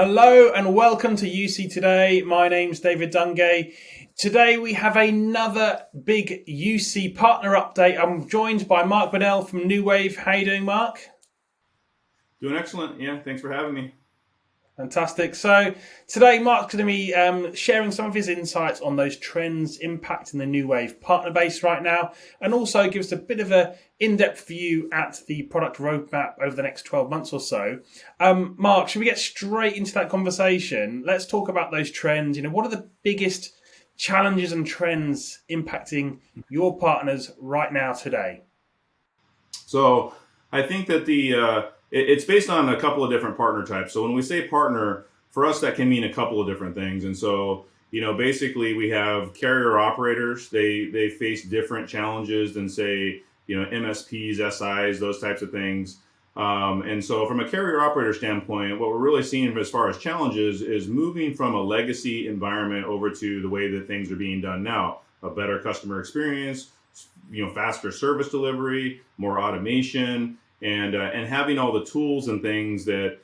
Hello and welcome to UC Today. My name's David Dungay. Today we have another big UC partner update. I'm joined by Mark Bunnell from Nuwave. How are you doing, Mark? Doing excellent. Yeah, thanks for having me. Fantastic. So today Mark's going to be sharing some of his insights on those trends impacting the Nuwave partner base right now, and also give us a bit of a in-depth view at the product roadmap over the next 12 months or so. Mark, should we get straight into that conversation? Let's talk about those trends. What are the biggest challenges and trends impacting your partners right now today? So I think that it's based on a couple of different partner types. So when we say partner, for us that can mean a couple of different things. And so basically we have carrier operators. They face different challenges than say MSPs, SIs, those types of things. And so from a carrier operator standpoint, what we're really seeing as far as challenges is moving from a legacy environment over to the way that things are being done now. A better customer experience, faster service delivery, more automation, and having all the tools and things that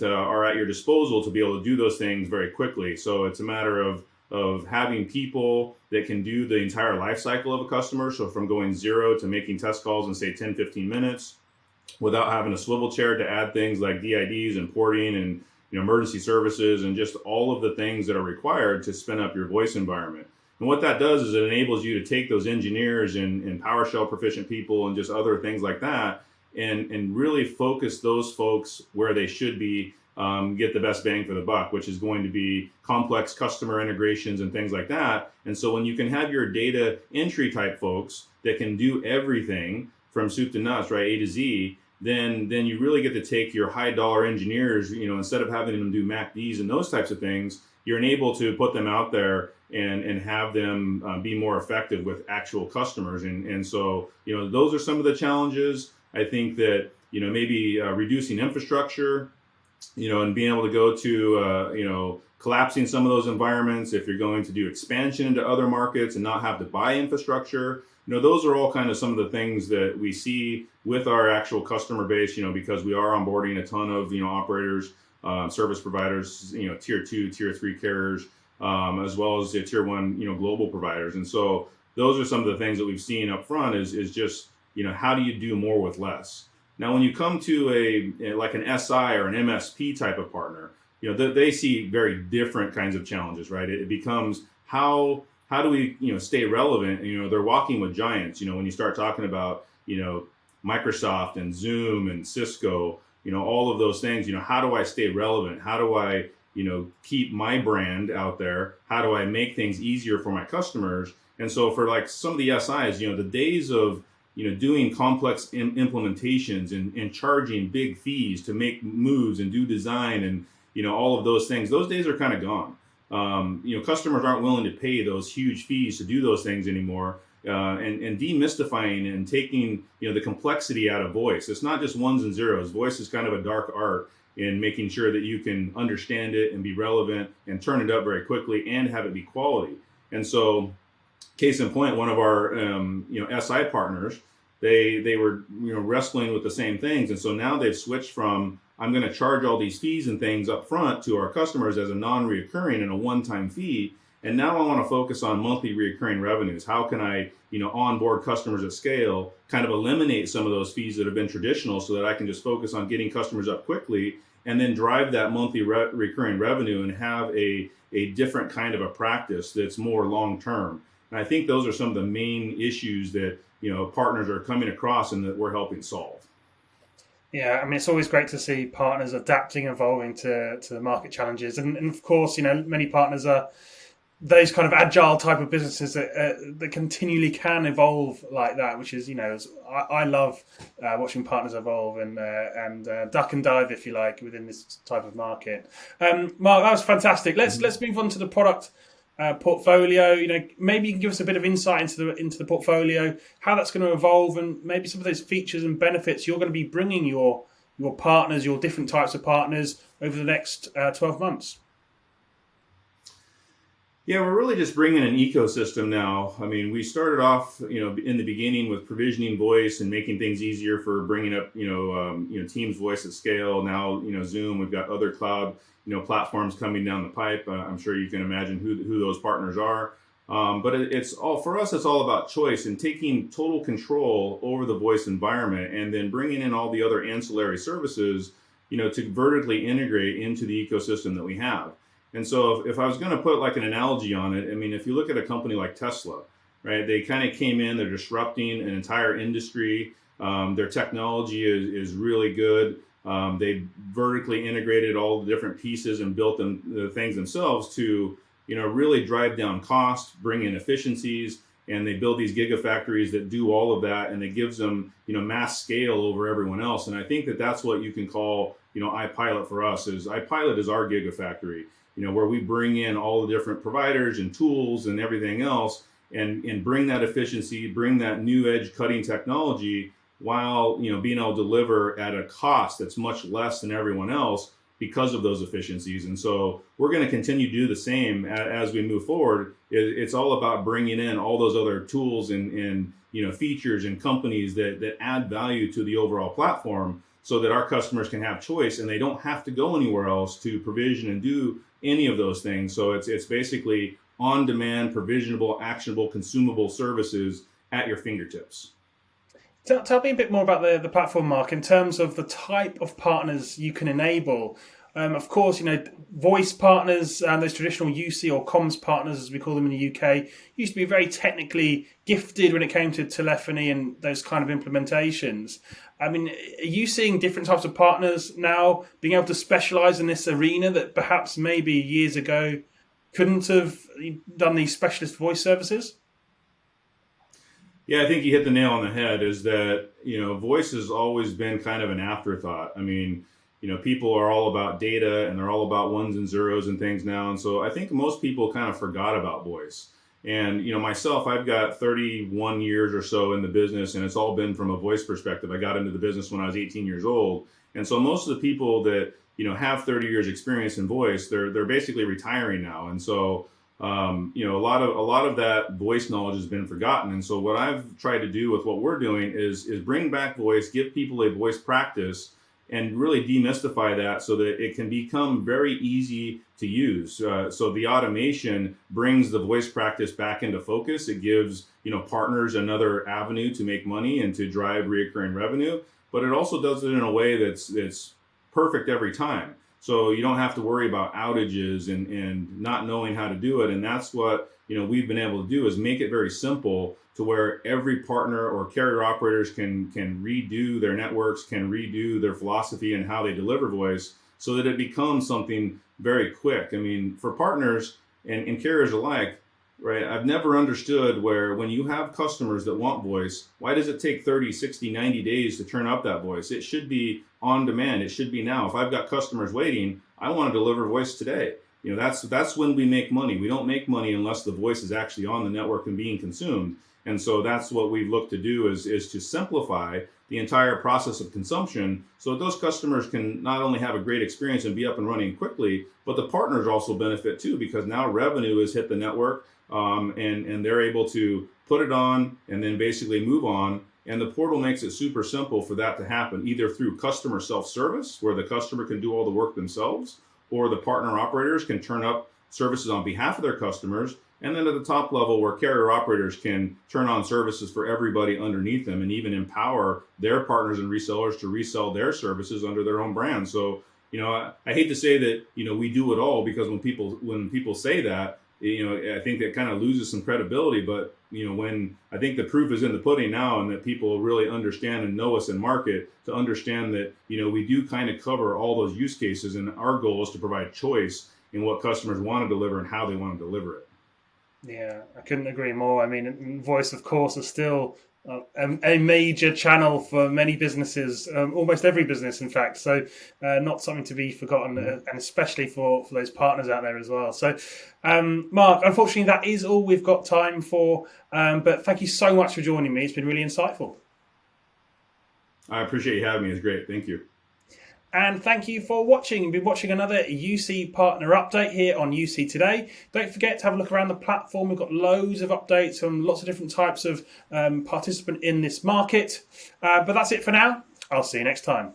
are at your disposal to be able to do those things very quickly. So it's a matter of having people that can do the entire life cycle of a customer. So from going zero to making test calls in say 10, 15 minutes without having a swivel chair to add things like DIDs and porting and emergency services and just all of the things that are required to spin up your voice environment. And what that does is it enables you to take those engineers and PowerShell proficient people and just other things like that and really focus those folks where they should be, get the best bang for the buck, which is going to be complex customer integrations and things like that. And so when you can have your data entry type folks that can do everything from soup to nuts, right, A to Z, then you really get to take your high dollar engineers, instead of having them do MACDs and those types of things, you're able to put them out there and have them be more effective with actual customers. And so, those are some of the challenges. I think that, maybe reducing infrastructure, and being able to go to, collapsing some of those environments. If you're going to do expansion into other markets and not have to buy infrastructure, those are all kind of some of the things that we see with our actual customer base, because we are onboarding a ton of, operators, service providers, tier 2, tier 3 carriers, as well as the tier 1, global providers. And so those are some of the things that we've seen up front is just, how do you do more with less? Now, when you come to like an SI or an MSP type of partner, they see very different kinds of challenges, right? It becomes how do we, stay relevant? They're walking with giants. When you start talking about, Microsoft and Zoom and Cisco, all of those things, how do I stay relevant? How do I, keep my brand out there? How do I make things easier for my customers? And so for like some of the SIs, the days of, doing complex implementations and charging big fees to make moves and do design and, all of those things, those days are kind of gone. Customers aren't willing to pay those huge fees to do those things anymore. And demystifying and taking, the complexity out of voice. It's not just ones and zeros. Voice is kind of a dark art in making sure that you can understand it and be relevant and turn it up very quickly and have it be quality. And so, case in point, one of our SI partners, they were wrestling with the same things, and so now they've switched from I'm going to charge all these fees and things up front to our customers as a non-reoccurring and a one-time fee, and now I want to focus on monthly reoccurring revenues. How can I onboard customers at scale, kind of eliminate some of those fees that have been traditional, so that I can just focus on getting customers up quickly and then drive that monthly recurring revenue and have a different kind of a practice that's more long-term. And I think those are some of the main issues that partners are coming across and that we're helping solve. Yeah, I mean, it's always great to see partners adapting, evolving to the market challenges. And of course, many partners are those kind of agile type of businesses that continually can evolve like that, which is, I love watching partners evolve and duck and dive, if you like, within this type of market. Mark, that was fantastic. Let's move on to the product portfolio. Maybe you can give us a bit of insight into the portfolio, how that's going to evolve, and maybe some of those features and benefits you're going to be bringing your partners, your different types of partners over the next 12 months. Yeah, we're really just bringing an ecosystem now. I mean, we started off, in the beginning with provisioning voice and making things easier for bringing up, Teams voice at scale. Now, Zoom. We've got other cloud, platforms coming down the pipe. I'm sure you can imagine who those partners are. But it's all for us. It's all about choice and taking total control over the voice environment, and then bringing in all the other ancillary services, to vertically integrate into the ecosystem that we have. And so if I was going to put like an analogy on it, I mean, if you look at a company like Tesla, right, they kind of came in, they're disrupting an entire industry. Their technology is really good. They vertically integrated all the different pieces and built the things themselves to, really drive down cost, bring in efficiencies, and they build these gigafactories that do all of that, and it gives them, mass scale over everyone else. And I think that that's what you can call, iPilot for us. Is iPilot is our gigafactory, where we bring in all the different providers and tools and everything else, and bring that efficiency, bring that new edge cutting technology, while being able to deliver at a cost that's much less than everyone else because of those efficiencies. And so we're going to continue to do the same as we move forward. It's all about bringing in all those other tools and features and companies that add value to the overall platform, so that our customers can have choice and they don't have to go anywhere else to provision and do any of those things. So it's basically on-demand, provisionable, actionable, consumable services at your fingertips. Tell me a bit more about the platform, Mark, in terms of the type of partners you can enable. Of course, voice partners and those traditional UC or comms partners, as we call them in the UK, used to be very technically gifted when it came to telephony and those kind of implementations. I mean, are you seeing different types of partners now being able to specialize in this arena that perhaps maybe years ago couldn't have done these specialist voice services? Yeah, I think you hit the nail on the head, is that, voice has always been kind of an afterthought. I mean, people are all about data and they're all about ones and zeros and things now. And so I think most people kind of forgot about voice. And, myself, I've got 31 years or so in the business, and it's all been from a voice perspective. I got into the business when I was 18 years old. And so most of the people that, have 30 years experience in voice, they're basically retiring now. And so, a lot of that voice knowledge has been forgotten. And so what I've tried to do with what we're doing is bring back voice, give people a voice practice, and really demystify that so that it can become very easy to use. So the automation brings the voice practice back into focus. It gives, partners another avenue to make money and to drive reoccurring revenue, but it also does it in a way that's perfect every time. So you don't have to worry about outages and not knowing how to do it. And that's what, we've been able to do, is make it very simple to where every partner or carrier operators can redo their networks, can redo their philosophy and how they deliver voice, so that it becomes something very quick. I mean, for partners and carriers alike, right, I've never understood where when you have customers that want voice, why does it take 30, 60, 90 days to turn up that voice? It should be on demand. It should be now. If I've got customers waiting, I want to deliver voice today. That's when we make money. We don't make money unless the voice is actually on the network and being consumed. And so that's what we've looked to do, is to simplify the entire process of consumption, so that those customers can not only have a great experience and be up and running quickly, but the partners also benefit too, because now revenue has hit the network, and they're able to put it on and then basically move on. And the portal makes it super simple for that to happen, either through customer self-service, where the customer can do all the work themselves, or the partner operators can turn up services on behalf of their customers. And then at the top level, where carrier operators can turn on services for everybody underneath them, and even empower their partners and resellers to resell their services under their own brand. So, I hate to say that, we do it all, because when people say that, I think that kind of loses some credibility. But, when I think the proof is in the pudding now, and that people really understand and know us in market, to understand that, we do kind of cover all those use cases. And our goal is to provide choice in what customers want to deliver and how they want to deliver it. Yeah, I couldn't agree more. I mean, voice, of course, is still a major channel for many businesses, almost every business, in fact. So not something to be forgotten, and especially for those partners out there as well. So, Mark, unfortunately, that is all we've got time for. But thank you so much for joining me. It's been really insightful. I appreciate you having me. It's great. Thank you. And thank you for watching. You've been watching another UC Partner Update here on UC Today. Don't forget to have a look around the platform. We've got loads of updates on lots of different types of participant in this market. But that's it for now. I'll see you next time.